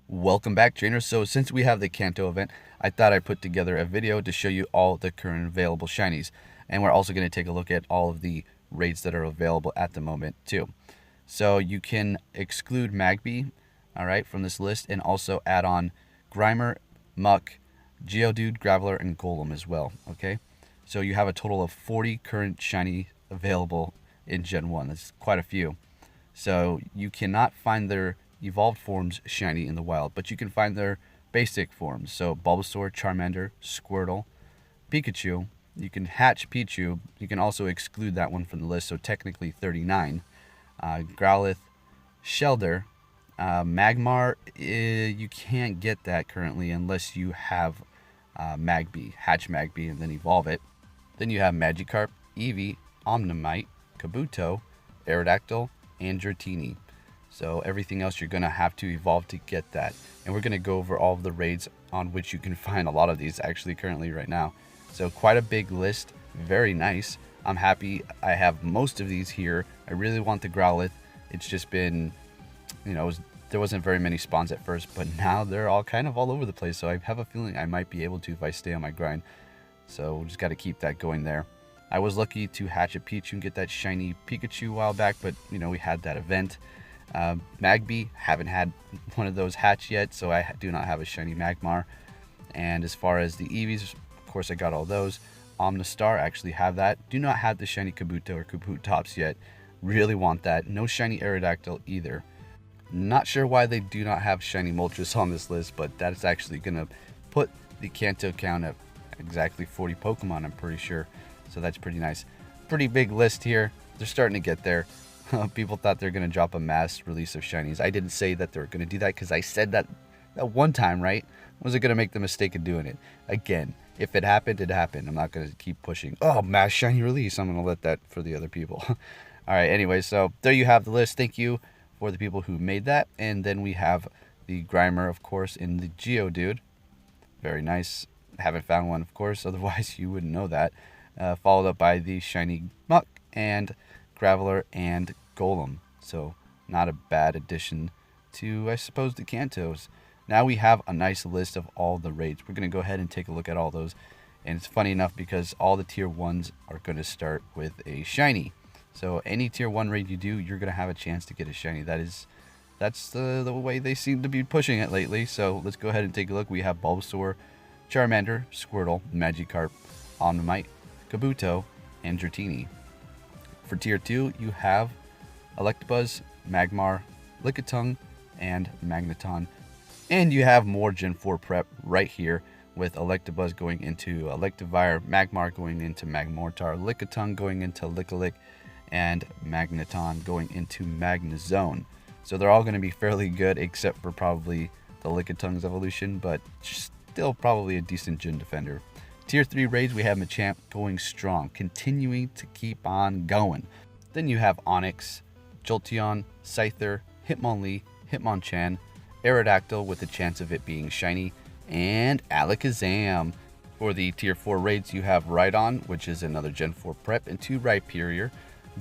Welcome back, trainers. So since we have the Kanto event, I thought I'd put together a video to show you all the current available shinies. And we're also going to take a look at all of the raids that are available at the moment too. So you can exclude Magby, all right, from this list, and also add on Grimer, Muck, Geodude, Graveler, and Golem as well, okay? So you have a total of 40 current shiny available in Gen 1. That's quite a few. So you cannot find their evolved forms shiny in the wild, but you can find their basic forms. So Bulbasaur, Charmander, Squirtle, Pikachu. You can hatch Pichu. You can also exclude that one from the list, so technically 39. Growlithe, Shelder, Magmar. You can't get that currently unless you have Magby, hatch Magby, and then evolve it. Then you have Magikarp, Eevee, Omnimite, Kabuto, Aerodactyl, and Dratini. So everything else you're going to have to evolve to get that. And we're going to go over all of the raids on which you can find a lot of these actually currently right now. So quite a big list. Very nice. I'm happy I have most of these here. I really want the Growlithe. It's just been, there wasn't very many spawns at first, but now they're all kind of all over the place. So I have a feeling I might be able to if I stay on my grind. So we just got to keep that going there. I was lucky to hatch a Pichu and get that shiny Pikachu a while back, but we had that event. Magby, haven't had one of those hatch yet, so I do not have a shiny Magmar. And as far as the Eevees, of course I got all those. Omnistar, actually have that. Do not have the shiny Kabuto or Kabutops yet. Really want that. No shiny Aerodactyl either. Not sure why they do not have shiny Moltres on this list, but that is actually going to put the Kanto count at exactly 40 Pokemon, I'm pretty sure. So that's pretty nice. Pretty big list here. They're starting to get there. People thought they're going to drop a mass release of shinies. I didn't say that they were going to do that because I said that one time, right? Was it going to make the mistake of doing it? Again, if it happened, it happened. I'm not going to keep pushing, oh, mass shiny release. I'm going to let that for the other people. All right, anyway, so there you have the list. Thank you for the people who made that. And then we have the Grimer, of course, in the Geodude. Very nice. Haven't found one, of course, otherwise you wouldn't know that. Followed up by the shiny Muck and Graveler and Golem. So not a bad addition to, I suppose, the Kantos. Now we have a nice list of all the raids. We're going to go ahead and take a look at all those. And it's funny enough because all the tier 1s are going to start with a shiny. So any tier 1 raid you do, you're going to have a chance to get a shiny. That's the way they seem to be pushing it lately. So let's go ahead and take a look. We have Bulbasaur, Charmander, Squirtle, Magikarp, Omnimite, Kabuto, and Dratini. For tier 2, you have Electabuzz, Magmar, Lickitung, and Magneton. And you have more Gen 4 prep right here with Electabuzz going into Electivire, Magmar going into Magmortar, Lickitung going into Lickilick, and Magneton going into Magnezone. So they're all going to be fairly good except for probably the Lickitung's evolution, but still probably a decent Gen defender. Tier 3 raids, we have Machamp going strong, continuing to keep on going. Then you have Onix, Jolteon, Scyther, Hitmonlee, Hitmonchan, Aerodactyl with the chance of it being shiny, and Alakazam. For the tier 4 raids, you have Rhydon, which is another Gen 4 prep, and 2 Rhyperior,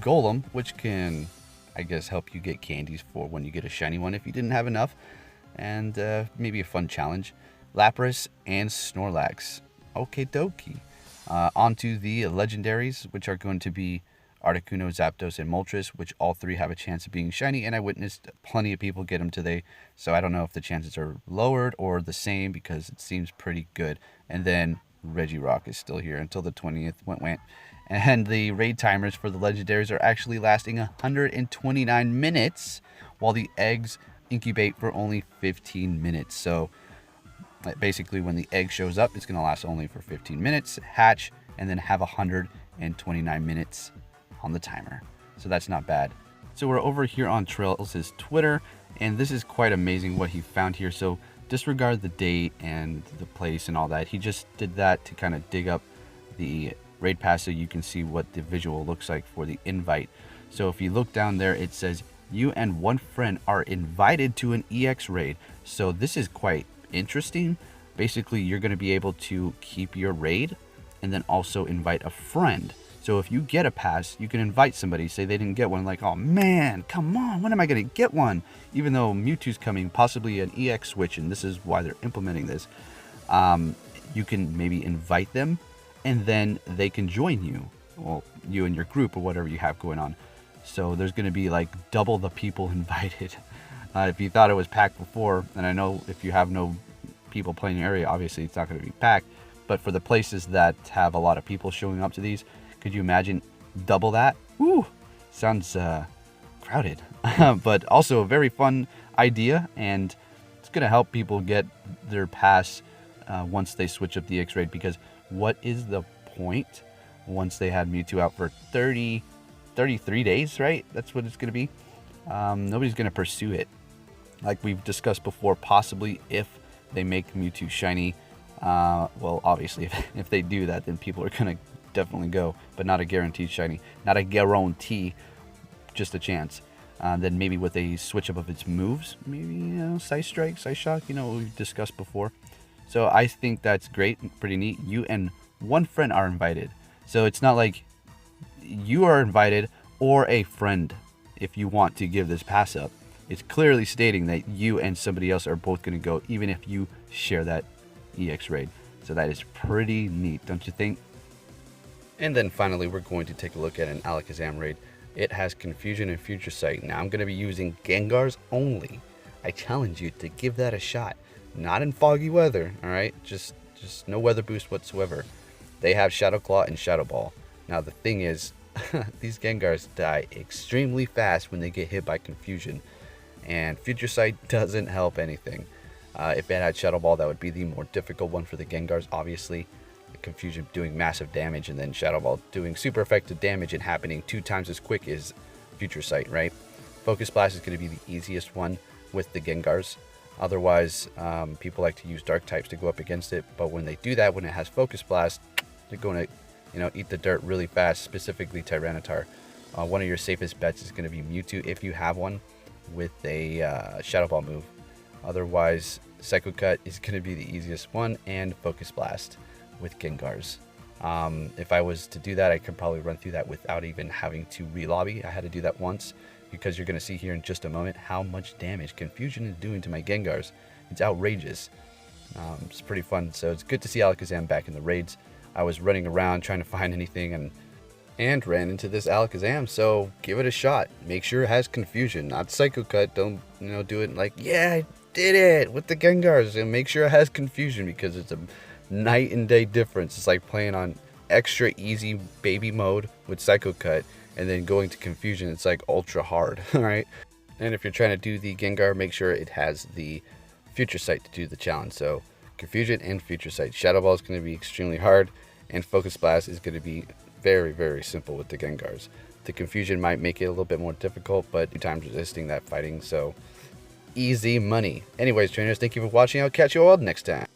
Golem, which can, I guess, help you get candies for when you get a shiny one if you didn't have enough, and maybe a fun challenge, Lapras, and Snorlax. Okie dokie. Onto the legendaries, which are going to be Articuno, Zapdos, and Moltres, which all 3 have a chance of being shiny, and I witnessed plenty of people get them today, so I don't know if the chances are lowered or the same because it seems pretty good. And then Regirock is still here until the 20th. Went. And the raid timers for the legendaries are actually lasting 129 minutes, while the eggs incubate for only 15 minutes. So basically, when the egg shows up, it's going to last only for 15 minutes, hatch, and then have 129 minutes on the timer. So that's not bad. So we're over here on Trails' Twitter, and this is quite amazing what he found here. So disregard the date and the place and all that. He just did that to kind of dig up the raid pass so you can see what the visual looks like for the invite. So if you look down there, it says you and one friend are invited to an EX raid. So this is quite interesting. Basically, you're going to be able to keep your raid and then also invite a friend So if you get a pass, you can invite somebody, say they didn't get one, like, oh man, come on, when am I going to get one? Even though Mewtwo's coming, possibly an EX switch, and this is why they're implementing this. You can maybe invite them, and then they can join you. Well, you and your group or whatever you have going on. So there's going to be like double the people invited. If you thought it was packed before, and I know if you have no people playing your area, obviously it's not going to be packed. But for the places that have a lot of people showing up to these, could you imagine double that? Woo! Sounds crowded. But also a very fun idea, and it's going to help people get their pass once they switch up the X-Raid, because what is the point once they had Mewtwo out for 33 days, right? That's what it's going to be. Nobody's going to pursue it. Like we've discussed before, possibly if they make Mewtwo shiny, well, obviously, if they do that, then people are going to definitely go, but not a guaranteed shiny. Not a guarantee, just a chance. Then maybe with a switch up of its moves, maybe, Side Strike, Side Shock, what we've discussed before. So I think that's great, pretty neat. You and one friend are invited. So it's not like you are invited or a friend if you want to give this pass up. It's clearly stating that you and somebody else are both going to go, even if you share that EX raid. So that is pretty neat, don't you think? And then finally, we're going to take a look at an Alakazam raid. It has Confusion and Future Sight. Now I'm going to be using Gengars only. I challenge you to give that a shot. Not in foggy weather, alright? Just no weather boost whatsoever. They have Shadow Claw and Shadow Ball. Now the thing is, these Gengars die extremely fast when they get hit by Confusion. And Future Sight doesn't help anything. If it had Shadow Ball, that would be the more difficult one for the Gengars, obviously. The Confusion doing massive damage, and then Shadow Ball doing super effective damage and happening 2 times as quick as Future Sight, right? Focus Blast is going to be the easiest one with the Gengars. Otherwise, people like to use Dark types to go up against it, but when they do that, when it has Focus Blast, they're going to, eat the dirt really fast, specifically Tyranitar. One of your safest bets is going to be Mewtwo if you have one with a Shadow Ball move. Otherwise, Psycho Cut is going to be the easiest one, and Focus Blast with Gengars. If I was to do that, I could probably run through that without even having to re-lobby. I had to do that once, because you're going to see here in just a moment how much damage Confusion is doing to my Gengars. It's outrageous. It's pretty fun, so it's good to see Alakazam back in the raids. I was running around trying to find anything and ran into this Alakazam, so give it a shot. Make sure it has Confusion, not Psycho Cut. Don't do it like, yeah, I did it with the Gengars, and make sure it has Confusion, because it's a night and day difference. It's like playing on extra easy baby mode with Psycho Cut and then going to Confusion. It's like ultra hard. All right, and if you're trying to do the Gengar, make sure it has the Future Sight to do the challenge. So Confusion and Future Sight. Shadow Ball is going to be extremely hard, and Focus Blast is going to be very, very simple with the Gengars. The Confusion might make it a little bit more difficult, but 2 times resisting that fighting, so easy money. Anyways, trainers, thank you for watching. I'll catch you all next time.